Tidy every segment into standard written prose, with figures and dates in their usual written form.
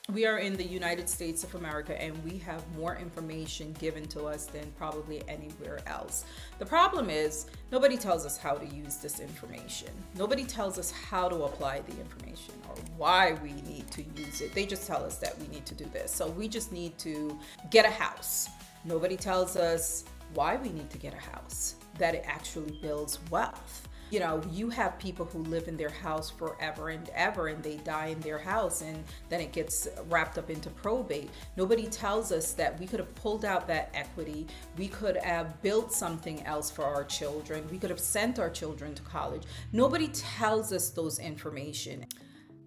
We are in the United States of America and we have more information given to us than probably anywhere else. The problem is nobody tells us how to use this information. Nobody tells us how to apply the information or why we need to use it. They just tell us that we need to do this. So we just need to get a house. Nobody tells us why we need to get a house, that it actually builds wealth. You have people who live in their house forever and ever and they die in their house and then it gets wrapped up into probate. Nobody tells us that we could have pulled out that equity. We could have built something else for our children. We could have sent our children to college. Nobody tells us those information.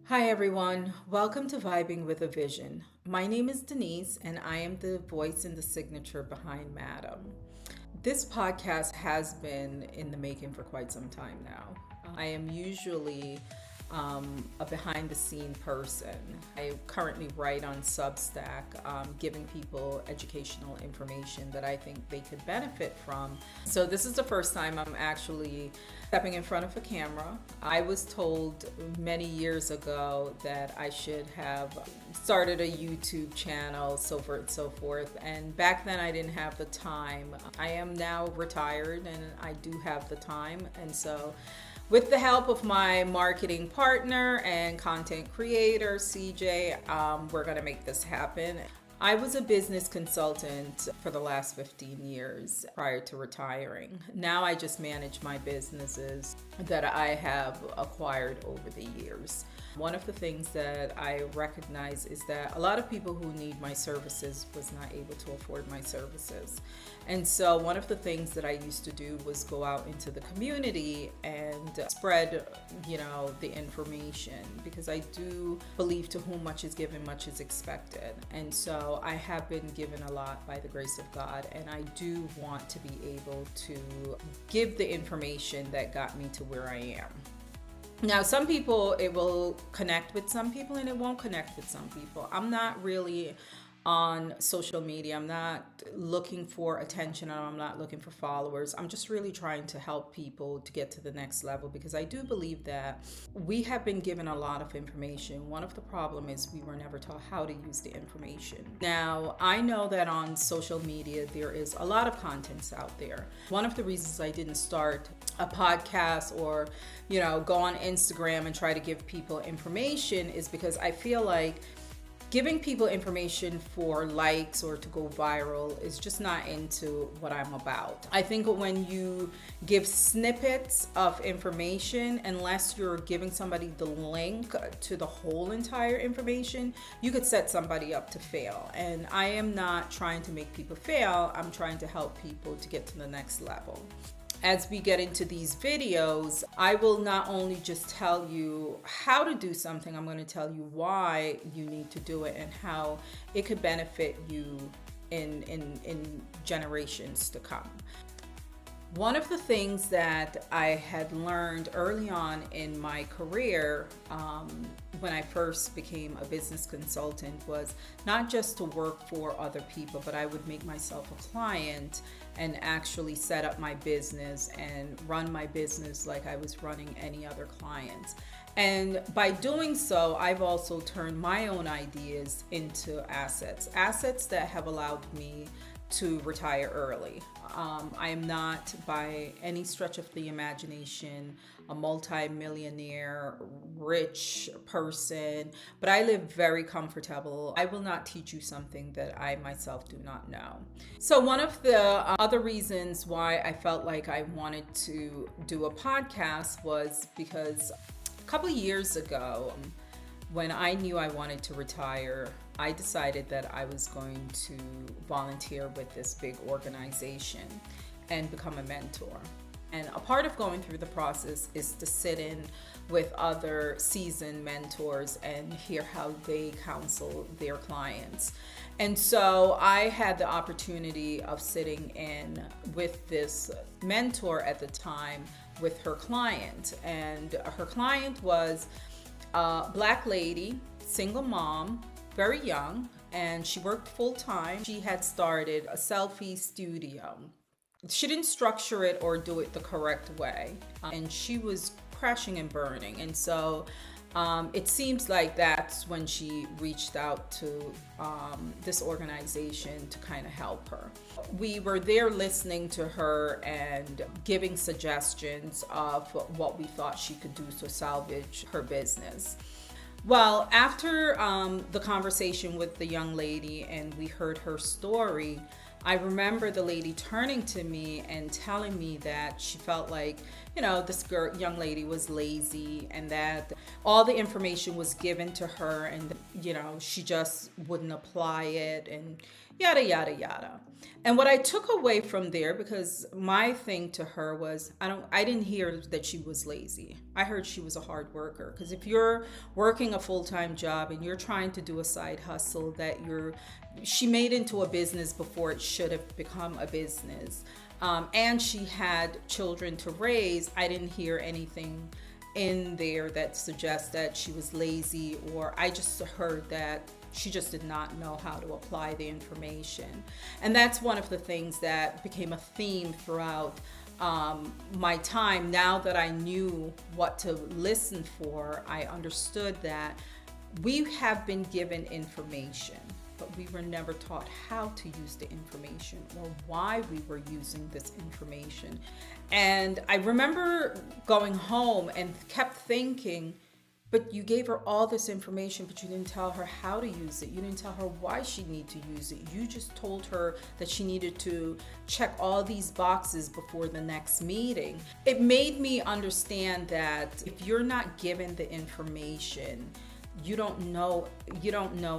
Hi everyone, welcome to Vibing with a Vision. My name is Denise and I am the voice and the signature behind Madam. This podcast has been in the making for quite some time now. I am usually a behind the scene person. I currently write on Substack, giving people educational information that I think they could benefit from. So this is the first time I'm actually stepping in front of a camera. I was told many years ago that I should have started a YouTube channel, so forth and so forth. And back then I didn't have the time. I am now retired and I do have the time. And so with the help of my marketing partner and content creator, CJ, we're going to make this happen. I was a business consultant for the last 15 years prior to retiring. Now I just manage my businesses that I have acquired over the years. One of the things that I recognize is that a lot of people who need my services was not able to afford my services. And so one of the things that I used to do was go out into the community and spread, the information, because I do believe to whom much is given, much is expected. And so I have been given a lot by the grace of God, and I do want to be able to give the information that got me to where I am. Now, some people, it will connect with some people and it won't connect with some people. I'm not really on social media. I'm not looking for attention or I'm not looking for followers. I'm just really trying to help people to get to the next level, because I do believe that we have been given a lot of information. One of the problem is we were never taught how to use the information. Now, I know that on social media, there is a lot of contents out there. One of the reasons I didn't start a podcast or, go on Instagram and try to give people information is because I feel like giving people information for likes or to go viral is just not into what I'm about. I think when you give snippets of information, unless you're giving somebody the link to the whole entire information, you could set somebody up to fail. And I am not trying to make people fail. I'm trying to help people to get to the next level. As we get into these videos, I will not only just tell you how to do something, I'm going to tell you why you need to do it and how it could benefit you in generations to come. One of the things that I had learned early on in my career, when I first became a business consultant, was not just to work for other people, but I would make myself a client and actually set up my business and run my business like I was running any other client. And by doing so, I've also turned my own ideas into assets that have allowed me to retire early. I am not by any stretch of the imagination a multi-millionaire, rich person, but I live very comfortable. I will not teach you something that I myself do not know. So one of the other reasons why I felt like I wanted to do a podcast was because a couple of years ago, when I knew I wanted to retire, I decided that I was going to volunteer with this big organization and become a mentor. And a part of going through the process is to sit in with other seasoned mentors and hear how they counsel their clients. And so I had the opportunity of sitting in with this mentor at the time with her client. And her client was a Black lady, single mom, very young, and she worked full time. She had started a selfie studio. She didn't structure it or do it the correct way, and she was crashing and burning. And so It seems like that's when she reached out to this organization to kind of help her. We were there listening to her and giving suggestions of what we thought she could do to salvage her business. Well, after the conversation with the young lady and we heard her story, I remember the lady turning to me and telling me that she felt like, this young lady was lazy and that all the information was given to her and, she just wouldn't apply it and yada, yada, yada. And what I took away from there, because my thing to her was, I didn't hear that she was lazy. I heard she was a hard worker. Because if you're working a full-time job and you're trying to do a side hustle that she made into a business before it should have become a business, and she had children to raise, I didn't hear anything in there that suggests that she was lazy, or I just heard that she just did not know how to apply the information. And that's one of the things that became a theme throughout my time. Now that I knew what to listen for, I understood that we have been given information, but we were never taught how to use the information or why we were using this information. And I remember going home and kept thinking, but you gave her all this information, but you didn't tell her how to use it. You didn't tell her why she needed to use it. You just told her that she needed to check all these boxes before the next meeting. It made me understand that if you're not given the information, you don't know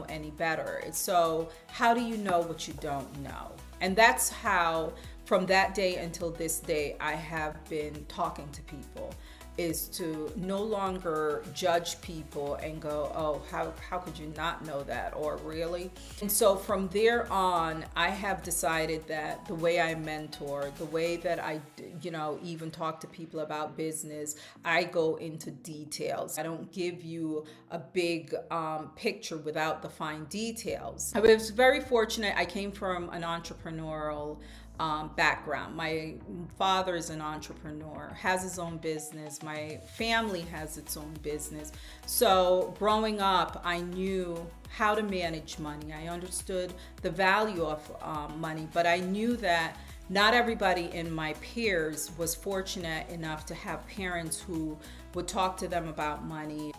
any better. So how do you know what you don't know? And that's how, from that day until this day, I have been talking to people, is to no longer judge people and go, oh, how could you not know that, or really? And so from there on, I have decided that the way I mentor, the way that I, even talk to people about business, I go into details. I don't give you a big picture without the fine details. I was very fortunate. I came from an entrepreneurial background. My father is an entrepreneur, has his own business. My family has its own business. So growing up, I knew how to manage money. I understood the value of money, but I knew that not everybody in my peers was fortunate enough to have parents who would talk to them about money.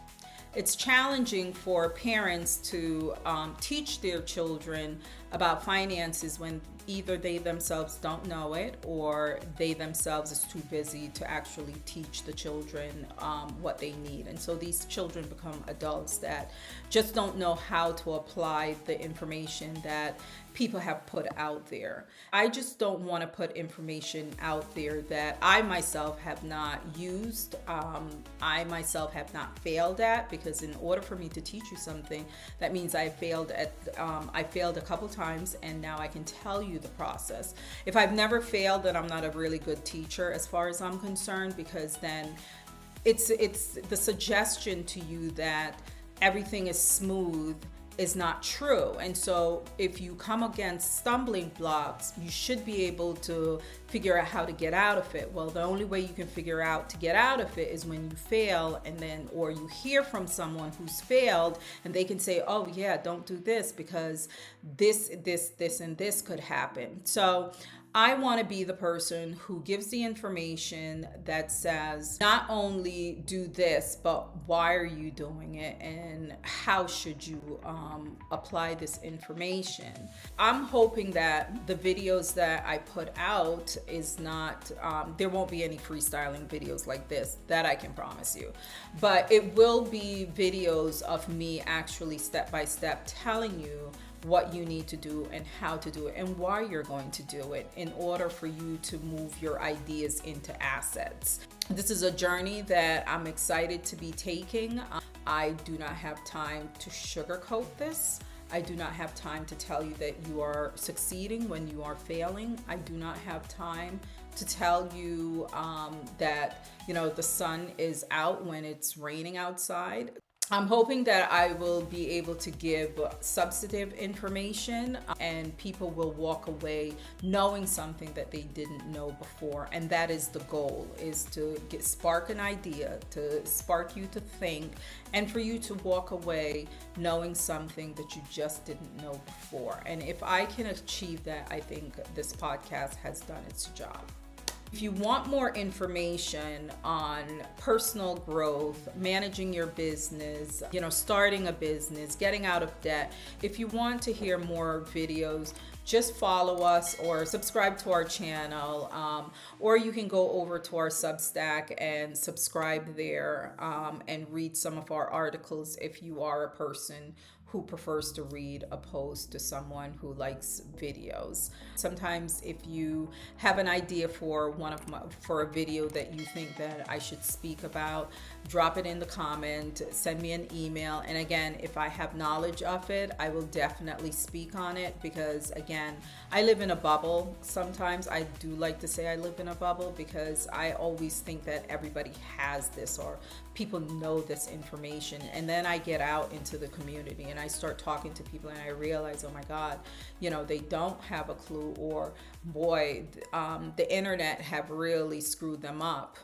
It's challenging for parents to teach their children about finances when either they themselves don't know it or they themselves is too busy to actually teach the children what they need. And so these children become adults that just don't know how to apply the information that people have put out there. I just don't want to put information out there that I myself have not used, I myself have not failed at, because in order for me to teach you something, that means I failed a couple times, and now I can tell you the process. If I've never failed, then I'm not a really good teacher as far as I'm concerned, because then it's the suggestion to you that everything is smooth is not true. And so if you come against stumbling blocks, you should be able to figure out how to get out of it. Well, the only way you can figure out to get out of it is when you fail, and then, or you hear from someone who's failed and they can say, oh yeah, don't do this because this, and this could happen. So I want to be the person who gives the information that says not only do this, but why are you doing it and how should you apply this information. I'm hoping that the videos that I put out is not, there won't be any freestyling videos like this, that I can promise you. But it will be videos of me actually step by step telling you what you need to do and how to do it and why you're going to do it in order for you to move your ideas into assets. This is a journey that I'm excited to be taking. I do not have time to sugarcoat this. I do not have time to tell you that you are succeeding when you are failing. I do not have time to tell you that the sun is out when it's raining outside. I'm hoping that I will be able to give substantive information and people will walk away knowing something that they didn't know before. And that is the goal, is to spark an idea, to spark you to think, and for you to walk away knowing something that you just didn't know before. And if I can achieve that, I think this podcast has done its job. If you want more information on personal growth, managing your business, starting a business, getting out of debt, if you want to hear more videos, just follow us or subscribe to our channel, or you can go over to our Substack and subscribe there, and read some of our articles if you are a person who prefers to read opposed to someone who likes videos. Sometimes if you have an idea for for a video that you think that I should speak about, drop it in the comment, send me an email, and again, if I have knowledge of it, I will definitely speak on it, because again, I live in a bubble. Sometimes I do like to say I live in a bubble, because I always think that everybody has this or people know this information, and then I get out into the community and I start talking to people and I realize, oh my God, they don't have a clue, or boy, the internet have really screwed them up.